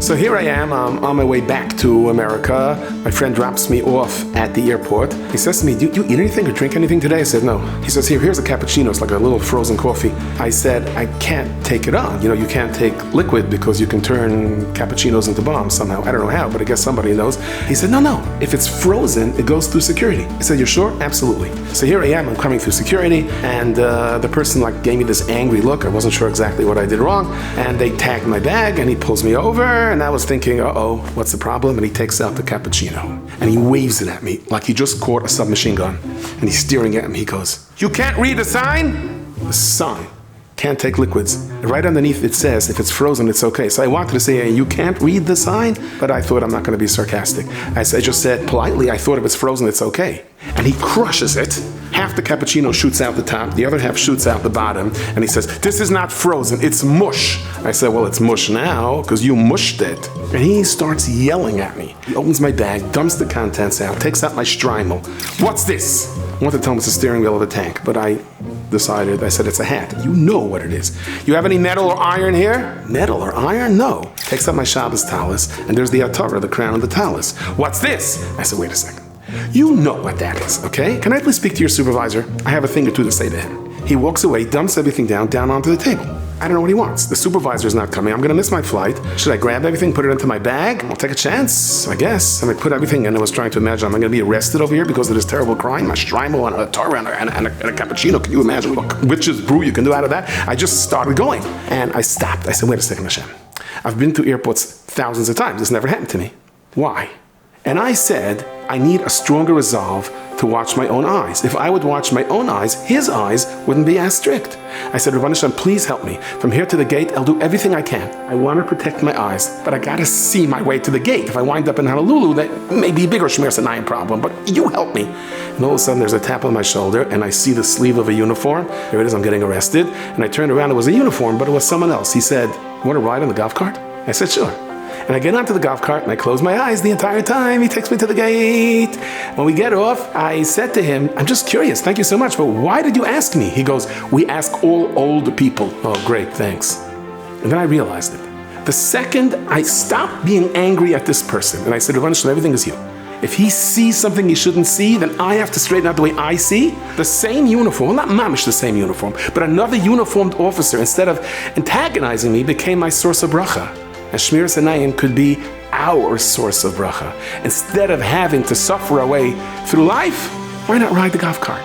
So here I am, on my way back to America. My friend drops me off at the airport. He says to me, do you eat anything or drink anything today? I said, no. He says, here's a cappuccino. It's like a little frozen coffee. I said, I can't take it on. You can't take liquid because you can turn cappuccinos into bombs somehow. I don't know how, but I guess somebody knows. He said, no. If it's frozen, it goes through security. I said, you're sure? Absolutely. So here I am, I'm coming through security, and the person gave me this angry look. I wasn't sure exactly what I did wrong, and they tagged my bag, and he pulls me over, and I was thinking, uh-oh, what's the problem? And he takes out the cappuccino, and he waves it at me like he just caught a submachine gun, and he's staring at me. He goes, you can't read the sign? The sign. Can't take liquids. Right underneath it says, if it's frozen, it's okay. So I wanted to say, you can't read the sign, but I thought I'm not going to be sarcastic. I just said politely, I thought if it's frozen, it's okay. And he crushes it. Half the cappuccino shoots out the top, the other half shoots out the bottom, and he says, this is not frozen, it's mush. I said, well, it's mush now, because you mushed it. And he starts yelling at me. He opens my bag, dumps the contents out, takes out my Strymel. What's this? I wanted to tell him it's the steering wheel of a tank, but I said, it's a hat. You know what it is. You have any metal or iron here? Metal or iron? No. Takes out my Shabbos tallis, and there's the Atara, the crown of the tallis. What's this? I said, wait a second. You know what that is, okay? Can I please speak to your supervisor? I have a thing or two to say to him. He walks away, dumps everything down onto the table. I don't know what he wants. The supervisor's not coming. I'm going to miss my flight. Should I grab everything, put it into my bag? I'll take a chance, I guess. I put everything in. I was trying to imagine, am I going to be arrested over here because of this terrible crime? A Strymel and a Torah and a cappuccino. Can you imagine what witch's brew you can do out of that? I just started going. And I stopped. I said, wait a second, Hashem. I've been to airports thousands of times. This never happened to me. Why? And I said, I need a stronger resolve to watch my own eyes. If I would watch my own eyes, his eyes wouldn't be as strict. I said, Rabbi Hashem, please help me. From here to the gate, I'll do everything I can. I want to protect my eyes, but I got to see my way to the gate. If I wind up in Honolulu, that may be a bigger Shmer Sinai problem, but you help me. And all of a sudden, there's a tap on my shoulder, and I see the sleeve of a uniform. There it is, I'm getting arrested. And I turned around, it was a uniform, but it was someone else. He said, you want to ride on the golf cart? I said, sure. And I get onto the golf cart and I close my eyes the entire time. He takes me to the gate. When we get off, I said to him, I'm just curious, thank you so much, but why did you ask me? He goes, we ask all old people. Oh, great, thanks. And then I realized it. The second I stopped being angry at this person, and I said, everything is you. If he sees something he shouldn't see, then I have to straighten out the way I see. The same uniform, well, not mamish the same uniform, but another uniformed officer, instead of antagonizing me, became my source of bracha. And Shmir Sinai could be our source of bracha. Instead of having to suffer our way through life, why not ride the golf cart?